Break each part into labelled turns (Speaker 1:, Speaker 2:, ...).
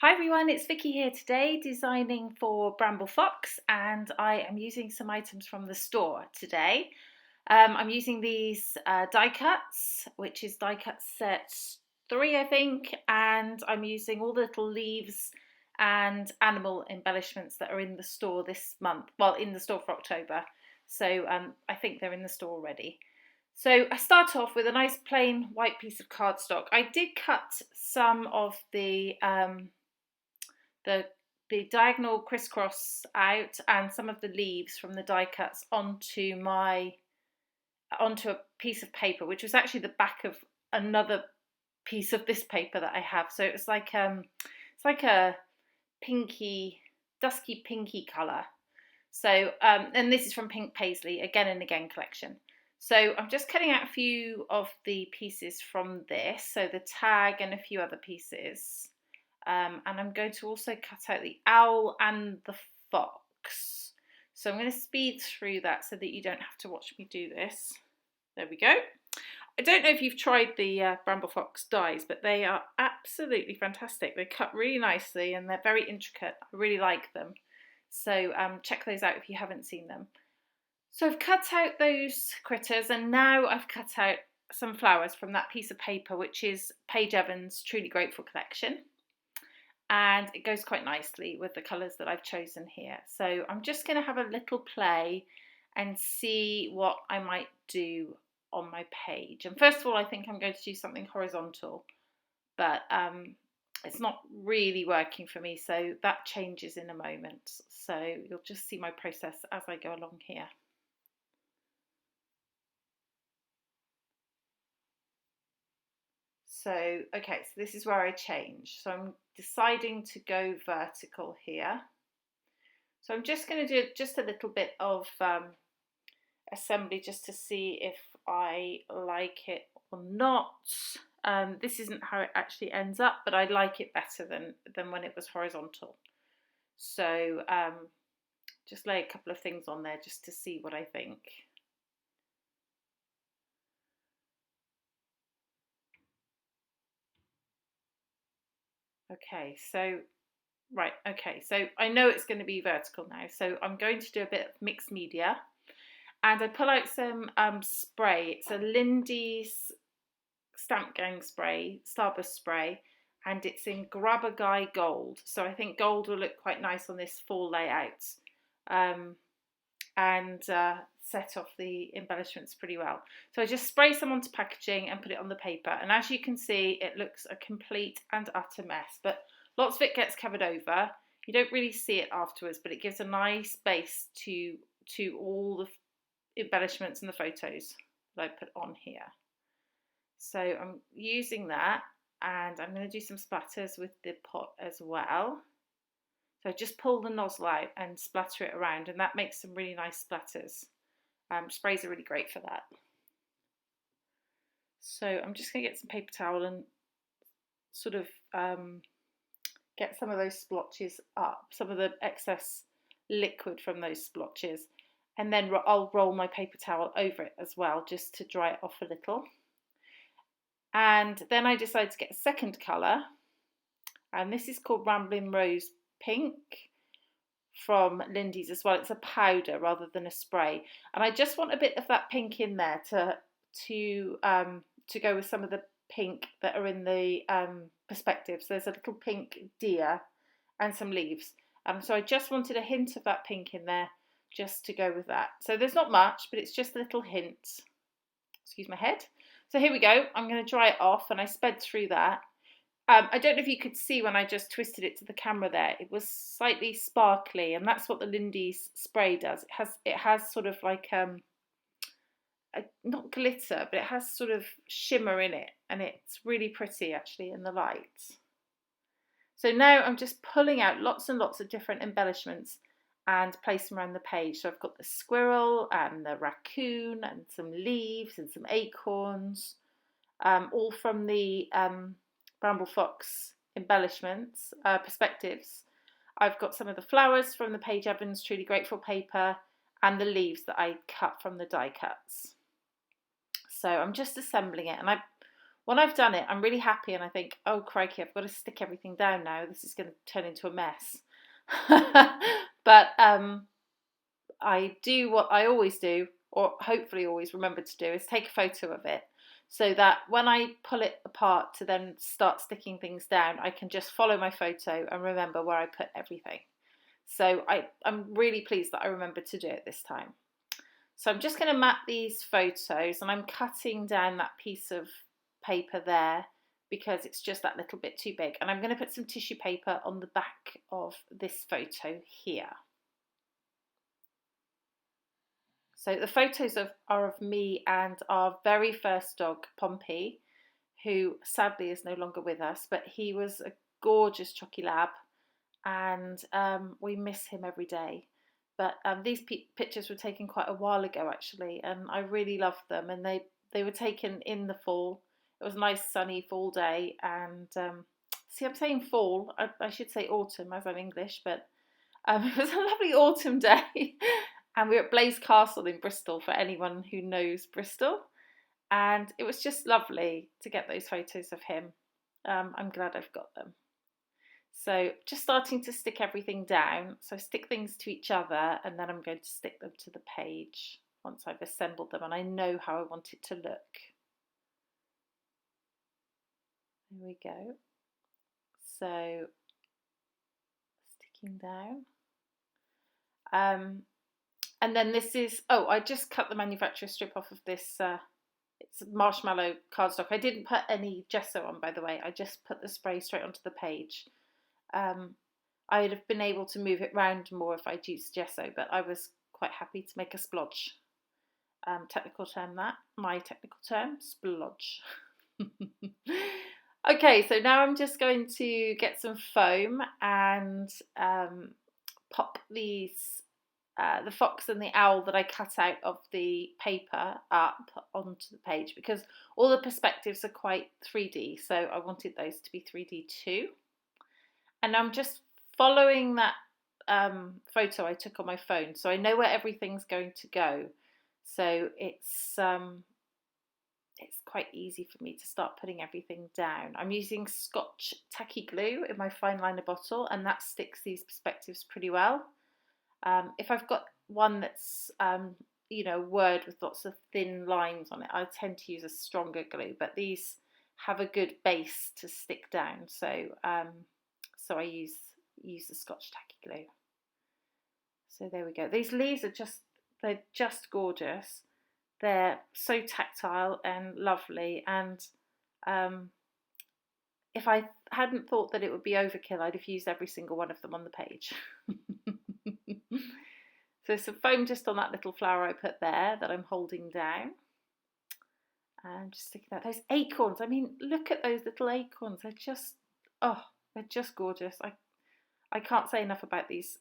Speaker 1: Hi everyone, it's Vicky here today designing for Bramble Fox, and I am using some items from the store today. I'm using these die cuts, which is die cut set 3 I think, and I'm using all the little leaves and animal embellishments that are in the store this month, well in the store for October, so I think they're in the store already. So I start off with a nice plain white piece of cardstock. I did cut some of the the diagonal crisscross out and some of the leaves from the die cuts onto a piece of paper, which was actually the back of another piece of this paper that I have. So it's like a pinky, dusky pinky colour. So and this is from Pink Paisley Again and Again collection. So I'm just cutting out a few of the pieces from this, so the tag and a few other pieces. And I'm going to also cut out the owl and the fox. So I'm going to speed through that so that you don't have to watch me do this. There we go. I don't know if you've tried the Bramble Fox dies, but they are absolutely fantastic. They cut really nicely and they're very intricate. I really like them. So check those out if you haven't seen them. So I've cut out those critters, and now I've cut out some flowers from that piece of paper, which is Paige Evans' Truly Grateful collection. And it goes quite nicely with the colours that I've chosen here. So I'm just going to have a little play and see what I might do on my page. And first of all, I think I'm going to do something horizontal, but it's not really working for me, so that changes in a moment. So you'll just see my process as I go along here. So, okay, so this is where I change. So I'm deciding to go vertical here. So I'm just going to do just a little bit of assembly just to see if I like it or not. This isn't how it actually ends up, but I like it better than when it was horizontal. So just lay a couple of things on there just to see what I think. Okay, so right, okay, so I know it's going to be vertical now, so I'm going to do a bit of mixed media, and I pull out some spray. It's a Lindy's Stamp Gang spray, Starburst spray, and it's in Grab a Guy Gold, so I think gold will look quite nice on this fall layout, and set off the embellishments pretty well. So I just spray some onto packaging and put it on the paper, and as you can see, it looks a complete and utter mess, but lots of it gets covered over. You don't really see it afterwards, but it gives a nice base to all the embellishments and the photos that I put on here. So I'm using that, and I'm going to do some splatters with the pot as well. So just pull the nozzle out and splatter it around, and that makes some really nice splatters. Sprays are really great for that. So I'm just going to get some paper towel and sort of get some of those splotches up, some of the excess liquid from those splotches, and then I'll roll my paper towel over it as well just to dry it off a little. And then I decided to get a second colour, and this is called Rambling Rose Pink from Lindy's as well. It's a powder rather than a spray, and I just want a bit of that pink in there to go with some of the pink that are in the perspectives. There's a little pink deer and some leaves, so I just wanted a hint of that pink in there just to go with that. So there's not much, but it's just a little hint. Excuse my head. So here we go. I'm going to dry it off, and I sped through that. I don't know if you could see when I just twisted it to the camera there, it was slightly sparkly, and that's what the Lindy's spray does. It has sort of like not glitter, but it has sort of shimmer in it, and it's really pretty actually in the light. So now I'm just pulling out lots and lots of different embellishments and place them around the page. So I've got the squirrel and the raccoon and some leaves and some acorns, all from the Bramble Fox embellishments, perspectives. I've got some of the flowers from the Paige Evans Truly Grateful paper and the leaves that I cut from the die cuts. So I'm just assembling it, and when I've done it, I'm really happy and I think, oh crikey, I've got to stick everything down now. This is going to turn into a mess. But I do what I always do, or hopefully always remember to do, is take a photo of it so that when I pull it apart to then start sticking things down, I can just follow my photo and remember where I put everything. So I'm really pleased that I remembered to do it this time. So I'm just going to map these photos, and I'm cutting down that piece of paper there because it's just that little bit too big. And I'm going to put some tissue paper on the back of this photo here. So the photos are of me and our very first dog, Pompey, who sadly is no longer with us, but he was a gorgeous Chocky Lab, and we miss him every day. But these pictures were taken quite a while ago actually, and I really loved them, and they were taken in the fall. It was a nice sunny fall day, and see, I'm saying fall, I should say autumn as I'm English, but it was a lovely autumn day. And we were at Blaze Castle in Bristol, for anyone who knows Bristol. And it was just lovely to get those photos of him. I'm glad I've got them. So just starting to stick everything down. So stick things to each other, and then I'm going to stick them to the page once I've assembled them and I know how I want it to look. There we go. So sticking down. And then this is, oh, I just cut the manufacturer strip off of this, it's marshmallow cardstock. I didn't put any gesso on, by the way. I just put the spray straight onto the page. I'd have been able to move it round more if I'd used gesso, but I was quite happy to make a splodge. Technical term that, my technical term, splodge. Okay, so now I'm just going to get some foam and pop these, the fox and the owl that I cut out of the paper up onto the page, because all the perspectives are quite 3D, so I wanted those to be 3D too. And I'm just following that photo I took on my phone, so I know where everything's going to go. So it's quite easy for me to start putting everything down. I'm using Scotch tacky glue in my fine liner bottle, and that sticks these perspectives pretty well. If I've got one that's you know, Word with lots of thin lines on it, I tend to use a stronger glue, but these have a good base to stick down, so so I use the Scotch tacky glue. So there we go. These leaves are they're just gorgeous. They're so tactile and lovely, and if I hadn't thought that it would be overkill, I'd have used every single one of them on the page. So some foam just on that little flower I put there that I'm holding down. And just sticking out those acorns. I mean, look at those little acorns. They're just, oh, they're just gorgeous. I can't say enough about these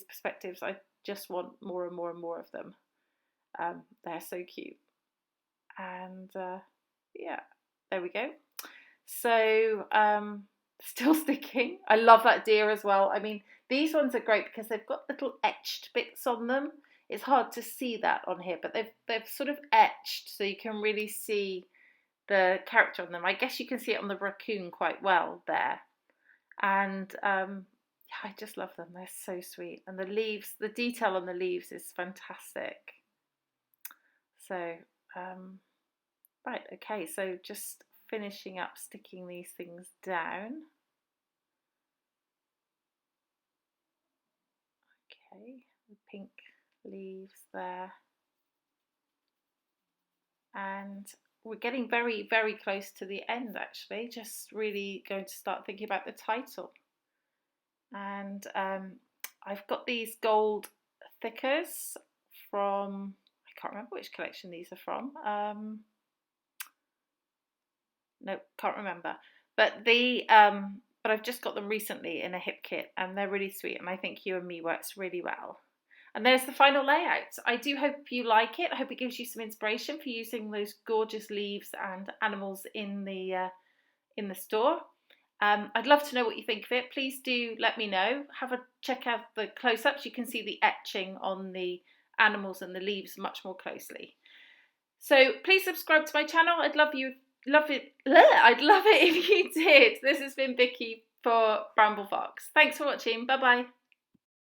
Speaker 1: perspectives. I just want more and more and more of them. They're so cute. And yeah, there we go. So still sticking. I love that deer as well. I mean, these ones are great because they've got little etched bits on them. It's hard to see that on here, but they've sort of etched, so you can really see the character on them. I guess you can see it on the raccoon quite well there. And yeah, I just love them. They're so sweet. And the leaves, the detail on the leaves is fantastic. So, right, okay, so just finishing up sticking these things down. Okay, the pink leaves there. And we're getting very, very close to the end actually, just really going to start thinking about the title. And I've got these gold thickers from, I can't remember which collection these are from. No, can't remember. But but I've just got them recently in a hip kit, and they're really sweet, and I think You and Me works really well. And there's the final layout. I do hope you like it. I hope it gives you some inspiration for using those gorgeous leaves and animals in the store. I'd love to know what you think of it. Please do let me know. Have a check out the close-ups. You can see the etching on the animals and the leaves much more closely. So please subscribe to my channel. I'd love love it. I'd love it if you did. This has been Vicky for Bramble Fox. Thanks for watching. Bye bye.